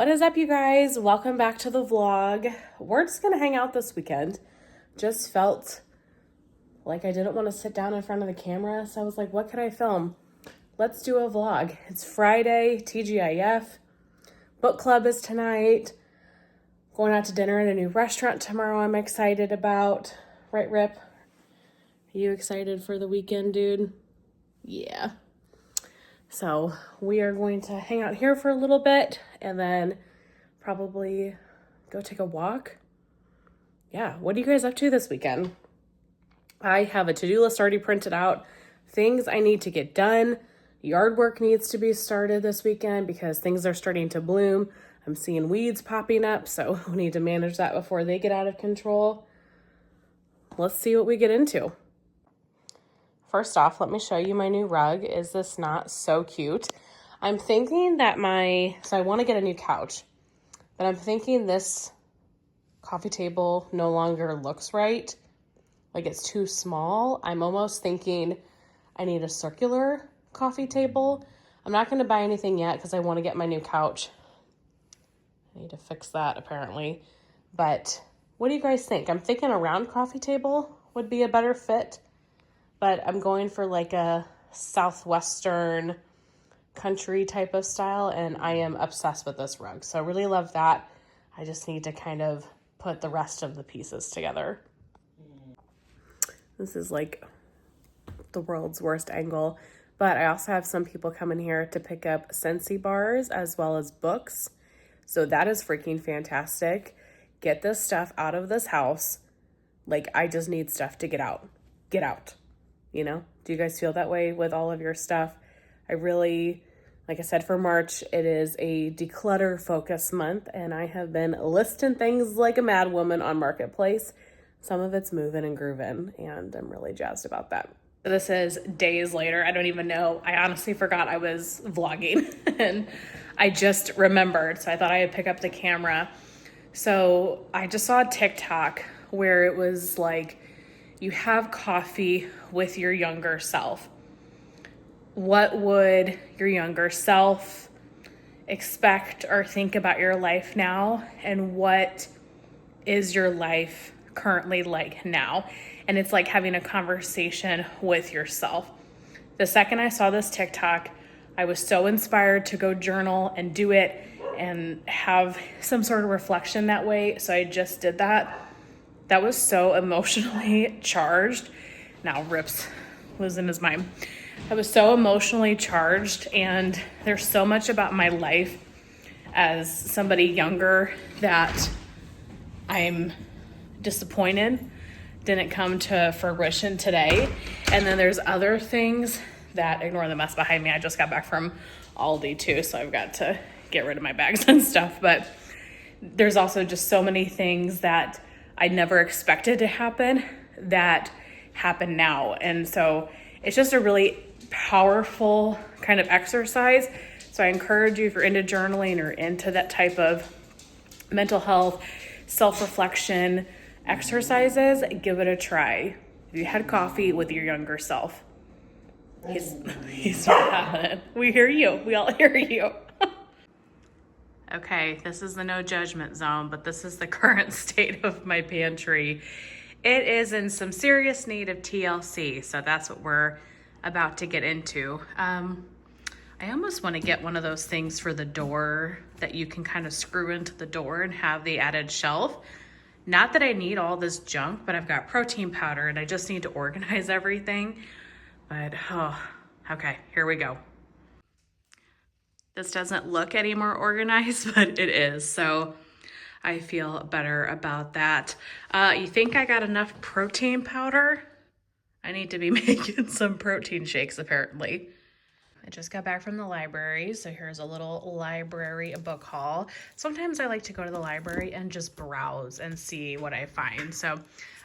What is up, you guys? Welcome back to the vlog. We're just gonna hang out this weekend. Just felt like I didn't want to sit down in front of the camera, so I was like, what could I film? Let's do a vlog. It's Friday, TGIF. Book club is tonight. Going out to dinner at a new restaurant tomorrow I'm excited about. Right, Rip? Are you excited for the weekend, dude? Yeah. So we are going to hang out here for a little bit and then probably go take a walk. Yeah, what are you guys up to this weekend? I have a to-do list already printed out. Things I need to get done. Yard work needs to be started this weekend because things are starting to bloom. I'm seeing weeds popping up, so we need to manage that before they get out of control. Let's see what we get into. First off, let me show you my new rug. Is this not so cute? I'm thinking that so I want to get a new couch, but I'm thinking this coffee table no longer looks right. Like it's too small. I'm almost thinking I need a circular coffee table. I'm not going to buy anything yet because I want to get my new couch. I need to fix that apparently. But what do you guys think? I'm thinking a round coffee table would be a better fit. But I'm going for like a southwestern country type of style, and I am obsessed with this rug. So I really love that. I just need to kind of put the rest of the pieces together. This is like the world's worst angle, but I also have some people coming here to pick up Scentsy bars as well as books. So that is freaking fantastic. Get this stuff out of this house. Like, I just need stuff to get out. Get out. You know, do you guys feel that way with all of your stuff? I really, like I said, for March, it is a declutter focus month, and I have been listing things like a mad woman on Marketplace. Some of it's moving and grooving, and I'm really jazzed about that. This is days later. I don't even know. I honestly forgot I was vlogging, and I just remembered, so I thought I'd pick up the camera. So I just saw a TikTok where it was like, you have coffee with your younger self. What would your younger self expect or think about your life now? And what is your life currently like now? And it's like having a conversation with yourself. The second I saw this TikTok, I was so inspired to go journal and do it and have some sort of reflection that way. So I just did that. That was so emotionally charged. Now Rip's losing his mind. I was so emotionally charged, and there's so much about my life as somebody younger that I'm disappointed didn't come to fruition today. And then there's other things that, ignore the mess behind me. I just got back from Aldi too, so I've got to get rid of my bags and stuff. But there's also just so many things that I never expected to happen that happen now. And so it's just a really powerful kind of exercise. So I encourage you, if you're into journaling or into that type of mental health, self-reflection exercises, give it a try. If you had coffee with your younger self. He's not having it. We hear you. We all hear you. Okay, this is the no judgment zone, but this is the current state of my pantry. It is in some serious need of TLC, so that's what we're about to get into. I almost want to get one of those things for the door that you can kind of screw into the door and have the added shelf. Not that I need all this junk, but I've got protein powder and I just need to organize everything. But, okay, here we go. This doesn't look any more organized, but it is. So I feel better about that. You think I got enough protein powder? I need to be making some protein shakes apparently. I just got back from the library, so here's a little library book haul. Sometimes I like to go to the library and just browse and see what I find. So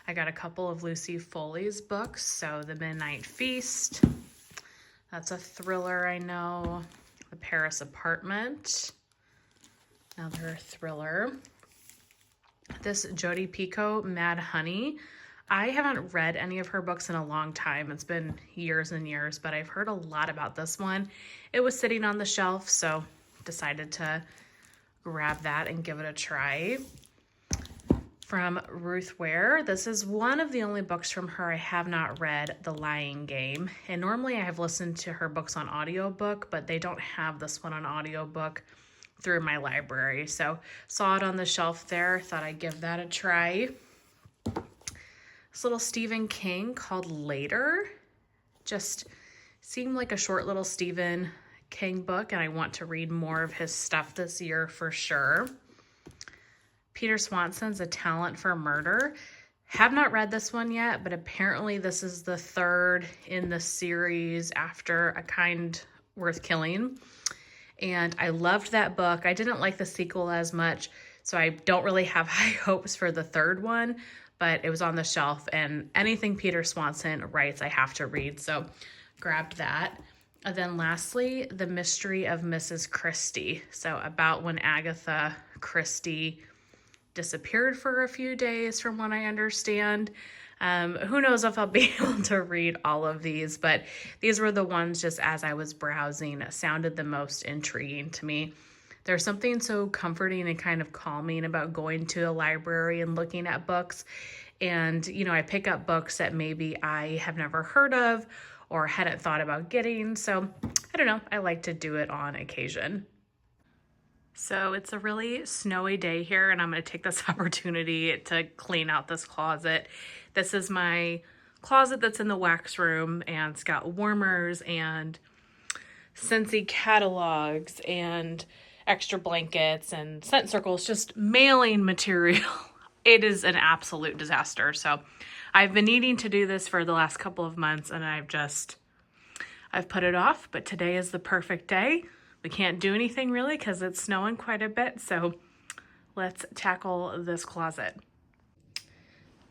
I got a couple of Lucy Foley's books. So The Midnight Feast, that's a thriller, I know. The Paris Apartment, another thriller. This Jodi Picoult, Mad Honey. I haven't read any of her books in a long time. It's been years and years, but I've heard a lot about this one. It was sitting on the shelf, so decided to grab that and give it a try. From Ruth Ware, this is one of the only books from her I have not read, The Lying Game. And normally I have listened to her books on audiobook, but they don't have this one on audiobook through my library. So saw it on the shelf there, thought I'd give that a try. This little Stephen King called Later. Just seemed like a short little Stephen King book, and I want to read more of his stuff this year for sure. Peter Swanson's A Talent for Murder. Have not read this one yet, but apparently this is the third in the series after A Kind Worth Killing. And I loved that book. I didn't like the sequel as much, so I don't really have high hopes for the third one, but it was on the shelf, and anything Peter Swanson writes I have to read, so grabbed that. And then lastly, The Mystery of Mrs. Christie. So about when Agatha Christie disappeared for a few days, from what I understand. Who knows if I'll be able to read all of these, but these were the ones just as I was browsing sounded the most intriguing to me. There's something so comforting and kind of calming about going to a library and looking at books. And, you know, I pick up books that maybe I have never heard of or hadn't thought about getting. So I don't know, I like to do it on occasion. So it's a really snowy day here, and I'm going to take this opportunity to clean out this closet. This is my closet that's in the wax room, and it's got warmers and Scentsy catalogs and extra blankets and scent circles, just mailing material. It is an absolute disaster. So I've been needing to do this for the last couple of months, and I've put it off, but today is the perfect day. We can't do anything really because it's snowing quite a bit, so let's tackle this closet.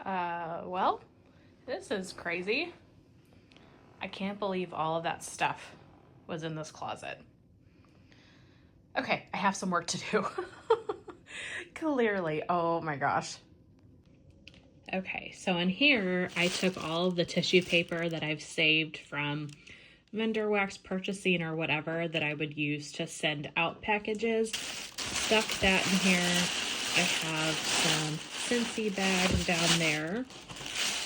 Well, this is crazy. I can't believe all of that stuff was in this closet. Okay, I have some work to do. Clearly, oh my gosh. Okay, so in here, I took all of the tissue paper that I've saved from vendor wax purchasing or whatever that I would use to send out packages. Stuck that in here. I have some Scentsy bags down there.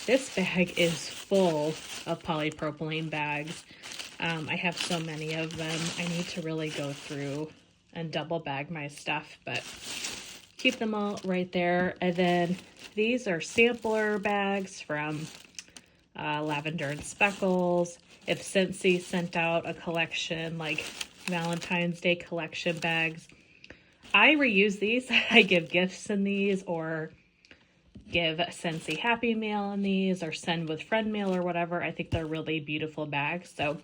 This bag is full of polypropylene bags. I have so many of them. I need to really go through and double bag my stuff, but keep them all right there. And then these are sampler bags from Lavender and Speckles. If Scentsy sent out a collection, like Valentine's Day collection bags, I reuse these. I give gifts in these, or give Scentsy Happy Mail in these, or send with friend mail or whatever. I think they're really beautiful bags, so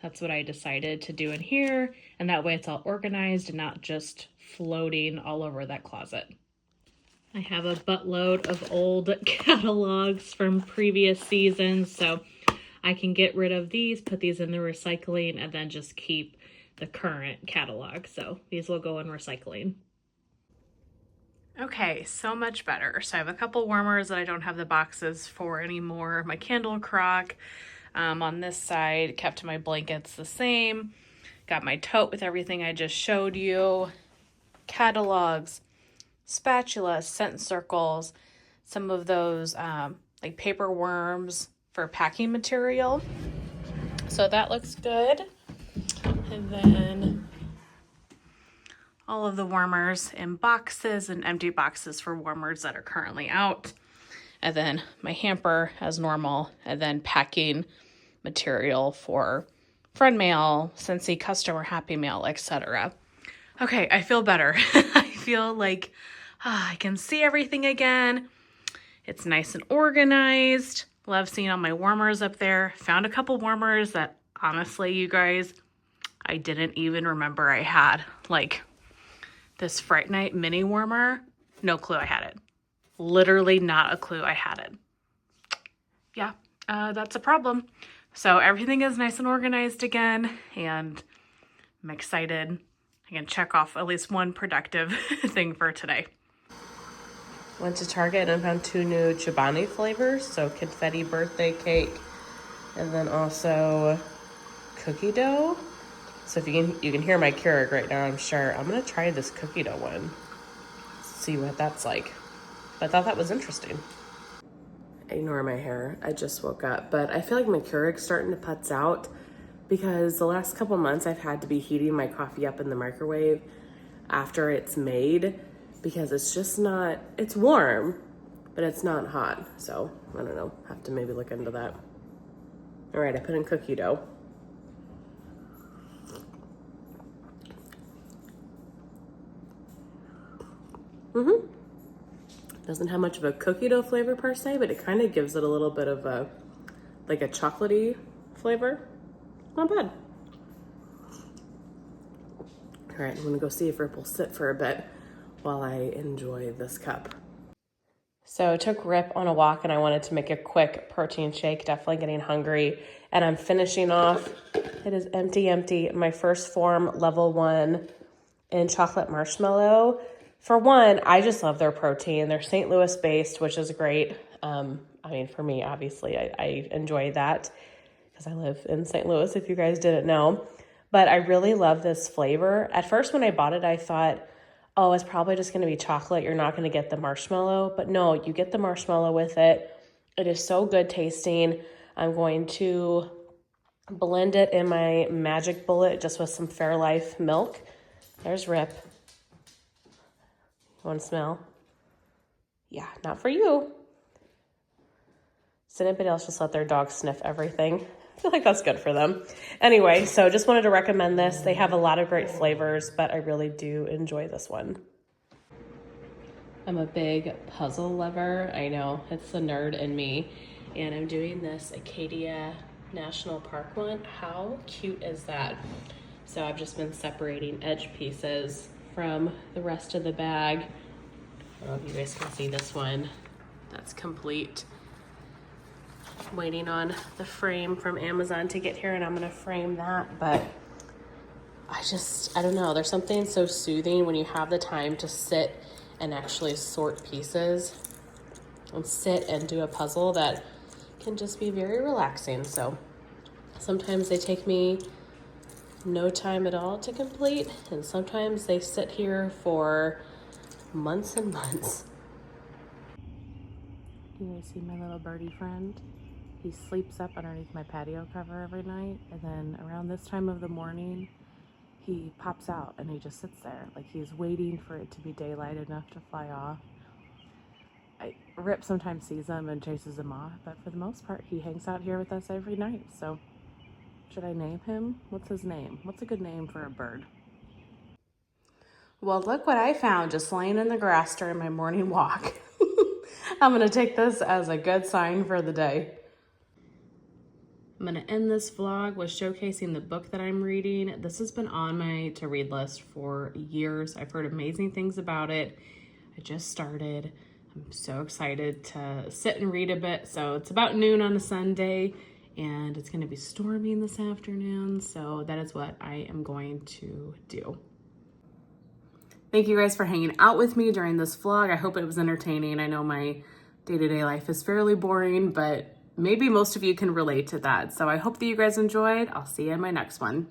that's what I decided to do in here, and that way it's all organized and not just floating all over that closet. I have a buttload of old catalogs from previous seasons, so I can get rid of these, put these in the recycling, and then just keep the current catalog. So these will go in recycling. Okay, so much better. So I have a couple warmers that I don't have the boxes for anymore. My candle crock on this side, kept my blankets the same. Got my tote with everything I just showed you. Catalogs, spatulas, scent circles, some of those like paper worms for packing material. So that looks good. And then all of the warmers in boxes and empty boxes for warmers that are currently out. And then my hamper as normal, and then packing material for friend mail, Scentsy customer happy mail, etc. Okay, I feel better. I feel like I can see everything again. It's nice and organized. Love seeing all my warmers up there. Found a couple warmers that, honestly, you guys, I didn't even remember I had. Like this Fright Night mini warmer, no clue I had it. Literally not a clue I had it. Yeah, that's a problem. So everything is nice and organized again, and I'm excited. I can check off at least one productive thing for today. Went to Target and found 2 new Chobani flavors, so confetti birthday cake and then also cookie dough. So if you can hear my Keurig right now, I'm sure. I'm gonna try this cookie dough one. See what that's like. But I thought that was interesting. Ignore my hair. I just woke up, but I feel like my Keurig's starting to putz out because the last couple months I've had to be heating my coffee up in the microwave after it's made because it's just not, it's warm, but it's not hot. So I don't know, have to maybe look into that. All right, I put in cookie dough. Doesn't have much of a cookie dough flavor per se, but it kind of gives it a little bit of a, like a chocolatey flavor. Not bad. All right, I'm gonna go see if Rip will sit for a bit while I enjoy this cup. So I took Rip on a walk and I wanted to make a quick protein shake, definitely getting hungry. And I'm finishing off, it is empty, my first form level 1 in chocolate marshmallow. For one, I just love their protein. They're St. Louis based, which is great. I mean, for me, obviously, I enjoy that because I live in St. Louis, if you guys didn't know. But I really love this flavor. At first, when I bought it, I thought, oh, it's probably just going to be chocolate. You're not going to get the marshmallow. But no, you get the marshmallow with it. It is so good tasting. I'm going to blend it in my Magic Bullet just with some Fairlife milk. There's Rip. You want to smell? Yeah, not for you. So anybody else just let their dog sniff everything? I feel like that's good for them. Anyway, so just wanted to recommend this. They have a lot of great flavors, but I really do enjoy this one. I'm a big puzzle lover. I know, it's the nerd in me. And I'm doing this Acadia National Park one. How cute is that? So I've just been separating edge pieces from the rest of the bag. I don't know if you guys can see this one. That's complete. Waiting on the frame from Amazon to get here and I'm gonna frame that, but I don't know, there's something so soothing when you have the time to sit and actually sort pieces and sit and do a puzzle that can just be very relaxing. So sometimes they take me no time at all to complete, and sometimes they sit here for months and months. Do you guys see my little birdie friend? He sleeps up underneath my patio cover every night, and then around this time of the morning, he pops out and he just sits there like he's waiting for it to be daylight enough to fly off. Rip sometimes sees him and chases him off, but for the most part, he hangs out here with us every night. So should I name him? What's his name? What's a good name for a bird? Well, look what I found just laying in the grass during my morning walk. I'm gonna take this as a good sign for the day. I'm gonna end this vlog with showcasing the book that I'm reading. This has been on my to-read list for years. I've heard amazing things about it. I just started. I'm so excited to sit and read a bit. So it's about noon on a Sunday and it's gonna be storming this afternoon. So that is what I am going to do. Thank you guys for hanging out with me during this vlog. I hope it was entertaining. I know my day-to-day life is fairly boring, but maybe most of you can relate to that. So I hope that you guys enjoyed. I'll see you in my next one.